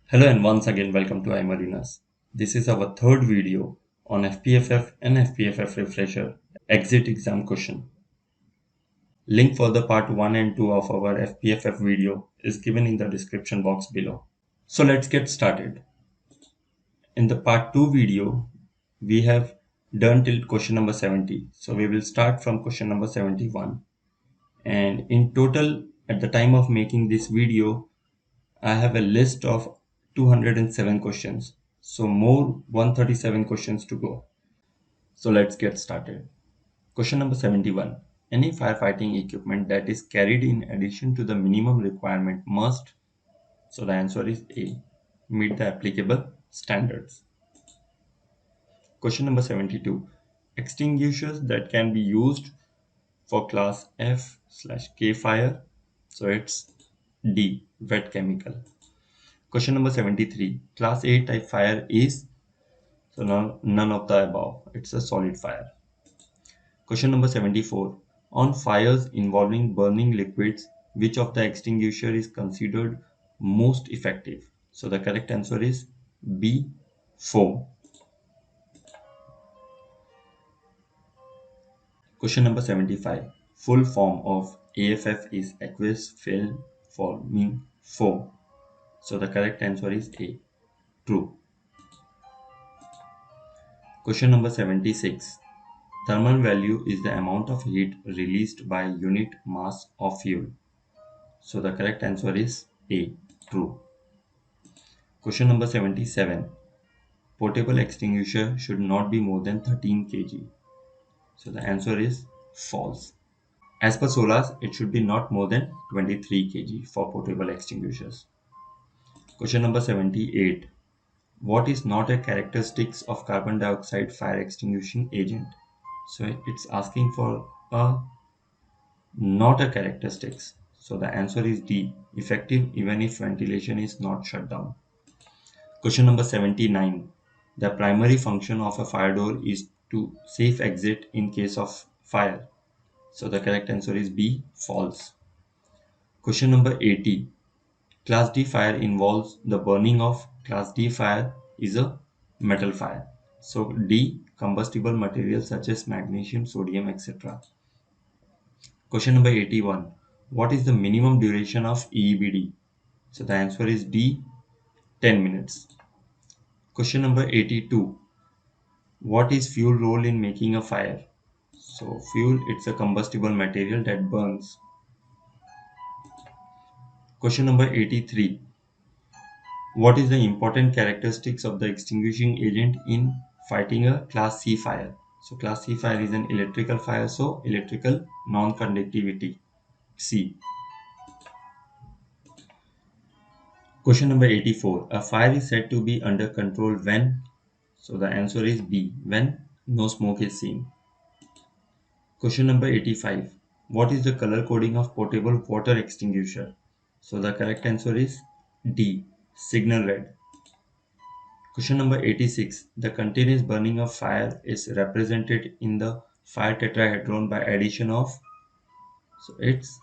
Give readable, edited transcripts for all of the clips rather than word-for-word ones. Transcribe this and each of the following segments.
Hello and once again welcome to iMarinas. This is our third video on FPFF and FPFF refresher exit exam question. Link for the part 1 and 2 of our FPFF video is given in the description box below. So let's get started. In the part 2 video, we have done till question number 70. So we will start from question number 71. And in total, at the time of making this video, I have a list of 207 questions. So more 137 questions to go. So let's get started. Question number 71. Any firefighting equipment that is carried in addition to the minimum requirement must, so the answer is A, meet the applicable standards. Question number 72. Extinguishers that can be used for class F/K fire. So it's D, wet chemical. Question number 73. Class A type fire is, so none of the above. It's a solid fire. Question number 74. On fires involving burning liquids, which of the extinguisher is considered most effective? So the correct answer is B, foam. Question number 75. Full form of AFF is aqueous film forming foam. So the correct answer is A, true. Question number 76. Thermal value is the amount of heat released by unit mass of fuel. So the correct answer is A, true. Question number 77. Portable extinguisher should not be more than 13 kg. So the answer is false. As per SOLAS, it should be not more than 23 kg for portable extinguishers. Question number 78. What is not a characteristics of carbon dioxide fire extinguishing agent? So it's asking for a not a characteristics. So the answer is D, effective even if ventilation is not shut down. Question number 79. The primary function of a fire door is to safe exit in case of fire. So the correct answer is B, false. Question number 80. Class D fire involves the burning of Class D fire is a metal fire. So D, combustible materials such as magnesium, sodium, etc. Question number 81. What is the minimum duration of EEBD? So the answer is D, 10 minutes. Question number 82. What is fuel role in making a fire? So fuel, it's a combustible material that burns. Question number 83. What is the important characteristics of the extinguishing agent in fighting a class C fire? So class C fire is an electrical fire, so electrical non-conductivity, C. Question number 84. A fire is said to be under control when? So the answer is B, when no smoke is seen. Question number 85. What is the color coding of portable water extinguisher? So the correct answer is D, signal red. Question number 86. The continuous burning of fire is represented in the fire tetrahedron by addition of, so it's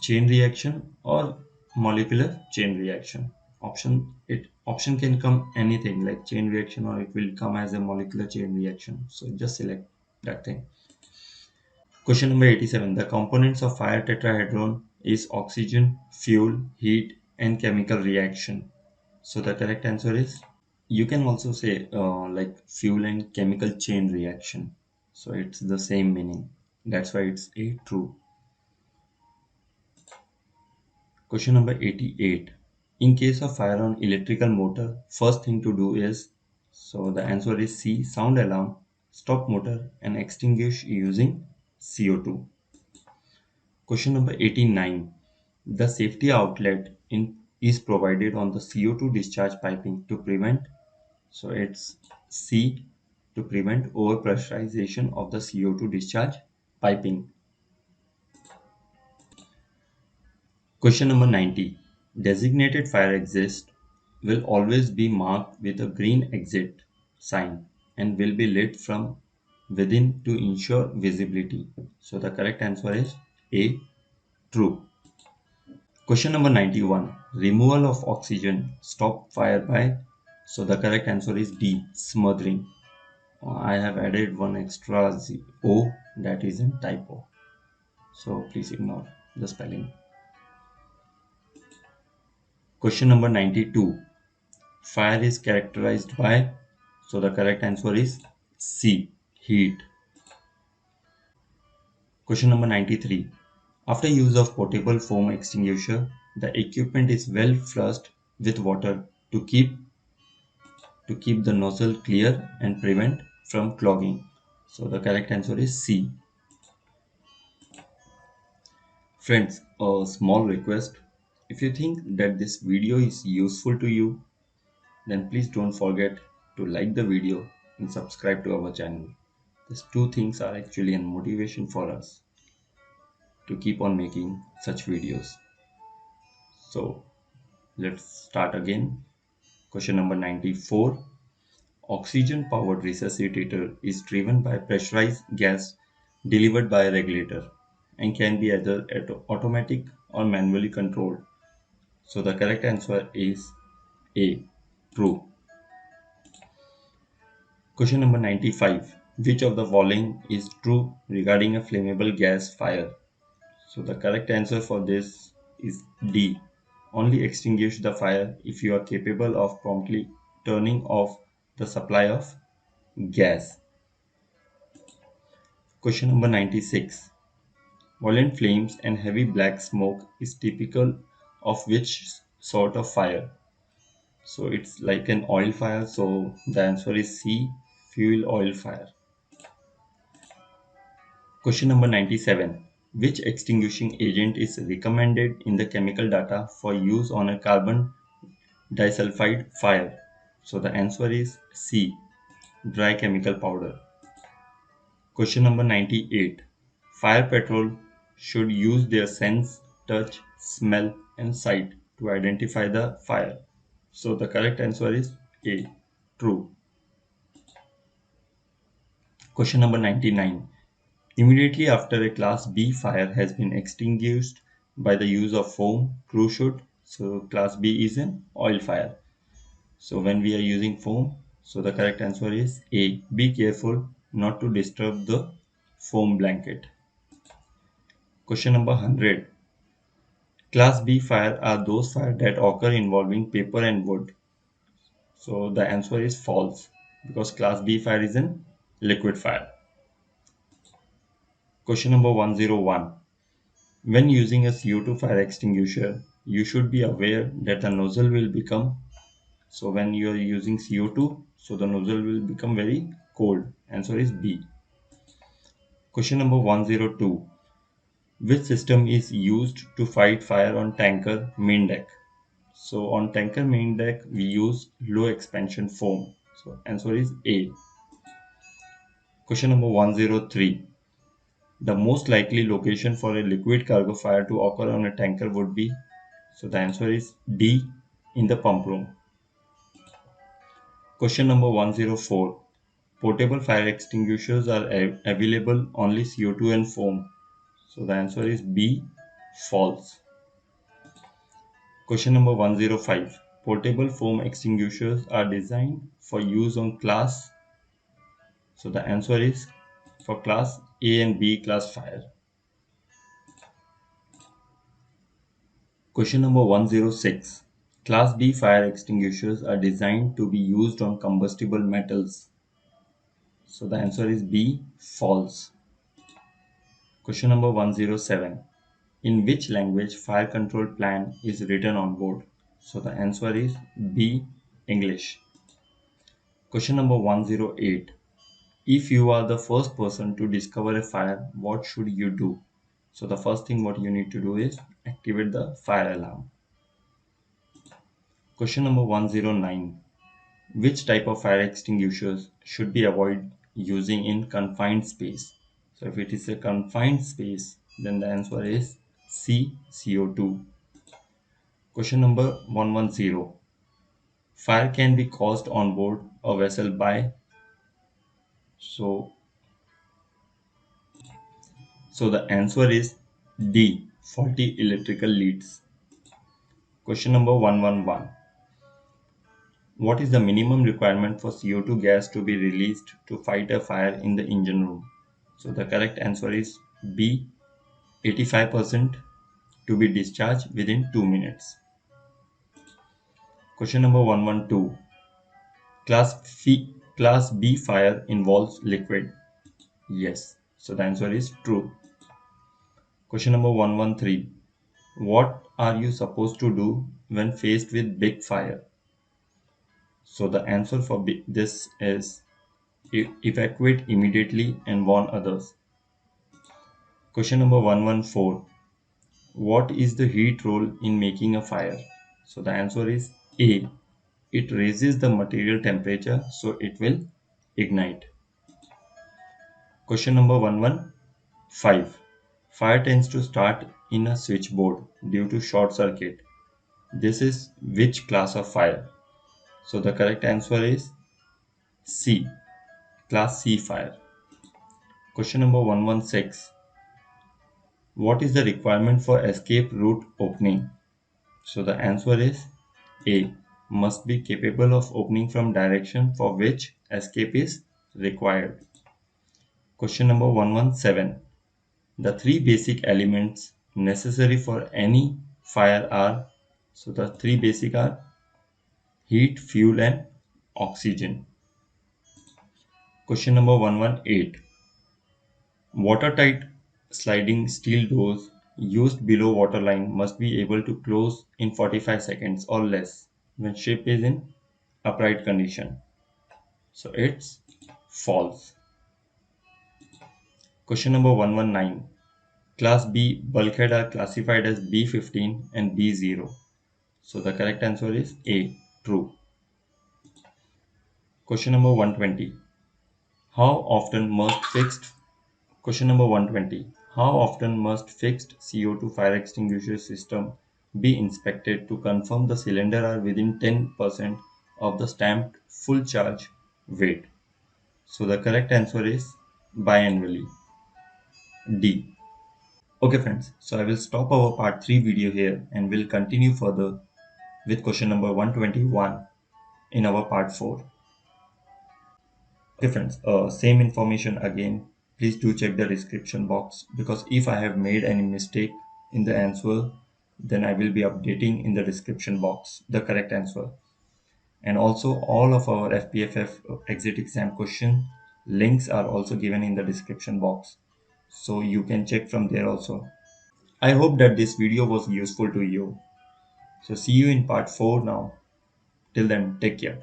chain reaction or molecular chain reaction. Option can come anything like chain reaction or it will come as a molecular chain reaction. So just select that thing. Question number 87. The components of fire tetrahedron is oxygen, fuel, heat, and chemical reaction. So the correct answer is, you can also say like fuel and chemical chain reaction. So it's the same meaning. That's why it's a true. Question number 88. In case of fire on electrical motor, first thing to do is, so the answer is C, sound alarm, stop motor, and extinguish using CO2. Question number 89. The safety outlet is provided on the CO2 discharge piping to prevent, so it's C, to prevent overpressurization of the CO2 discharge piping. Question number 90. Designated fire exit will always be marked with a green exit sign and will be lit from within to ensure visibility. So the correct answer is A, true. Question number 91. Removal of oxygen stop fire by. So the correct answer is D. Smothering. I have added one extra O, that is in typo. So please ignore the spelling. Question number 92. Fire is characterized by. So the correct answer is C. Heat. Question number 93. After use of potable foam extinguisher, the equipment is well flushed with water to keep the nozzle clear and prevent from clogging. So the correct answer is C. Friends, a small request. If you think that this video is useful to you, then please don't forget to like the video and subscribe to our channel. These two things are actually a motivation for us to keep on making such videos. So let's start again. Question number 94. Oxygen powered resuscitator is driven by pressurized gas delivered by a regulator and can be either automatic or manually controlled. So the correct answer is A. True. Question number 95. Which of the following is true regarding a flammable gas fire? So the correct answer for this is D. Only extinguish the fire if you are capable of promptly turning off the supply of gas. Question number 96. Violent flames and heavy black smoke is typical of which sort of fire? So it's like an oil fire. So the answer is C. Fuel oil fire. Question number 97. Which extinguishing agent is recommended in the chemical data for use on a carbon disulfide fire? So the answer is C. Dry chemical powder. Question number 98. Fire patrol should use their sense, touch, smell, and sight to identify the fire. So the correct answer is A. True. Question number 99. Immediately after a Class B fire has been extinguished by the use of foam, crew should. So Class B is an oil fire. So when we are using foam, so the correct answer is A. Be careful not to disturb the foam blanket. Question number 100. Class B fire are those fires that occur involving paper and wood. So the answer is false because Class B fire is an liquid fire. Question number 101. When using a CO2 fire extinguisher, you should be aware that the nozzle will become, so when you are using CO2, so the nozzle will become very cold. Answer is B. Question number 102. Which system is used to fight fire on tanker main deck? So on tanker main deck, we use low expansion foam. So answer is A. Question number 103. The most likely location for a liquid cargo fire to occur on a tanker would be. So the answer is D. In the pump room. Question number 104. Portable fire extinguishers are available only CO2 and foam. So the answer is B. False. Question number 105. Portable foam extinguishers are designed for use on class. So the answer is for class A and B class fire. Question number 106. Class B fire extinguishers are designed to be used on combustible metals. So the answer is B. False. Question number 107. In which language fire control plan is written on board? So the answer is B. English. Question number 108. If you are the first person to discover a fire, what should you do? So the first thing what you need to do is activate the fire alarm. Question number 109. Which type of fire extinguishers should be avoided using in confined space? So if it is a confined space, then the answer is C. CO2. Question number 110. Fire can be caused on board a vessel by. So, so the answer is D. Faulty electrical leads. Question number 111. What is the minimum requirement for CO2 gas to be released to fight a fire in the engine room? So the correct answer is B, 85% to be discharged within 2 minutes. Question number 112. Class B fire involves liquid. Yes. So the answer is true. Question number 113. What are you supposed to do when faced with big fire? So the answer for this is evacuate immediately and warn others. Question number 114. What is the heat role in making a fire? So the answer is A. It raises the material temperature so it will ignite. Question number 115. Fire tends to start in a switchboard due to short circuit. This is which class of fire? So the correct answer is C. Class C fire. Question number 116. What is the requirement for escape route opening? So the answer is A. Must be capable of opening from direction for which escape is required. Question number 117. The three basic elements necessary for any fire are, so the three basic are heat, fuel and oxygen. Question number 118. Watertight sliding steel doors used below waterline must be able to close in 45 seconds or less when ship is in upright condition. So it's false. Question number 119. Class B bulkhead are classified as B15 and B0. So the correct answer is A, true. Question number 120. How often must fixed Question number 120. How often must fixed CO2 fire extinguisher system be inspected to confirm the cylinder are within 10% of the stamped full charge weight? So the correct answer is biannually. D. Okay friends, so I will stop our part 3 video here and will continue further with question number 121 in our part 4. Okay friends, same information again. Please do check the description box because if I have made any mistake in the answer, then I will be updating in the description box the correct answer. And also all of our FPFF exit exam question links are also given in the description box. So you can check from there also. I hope that this video was useful to you. So see you in part 4 now. Till then, take care.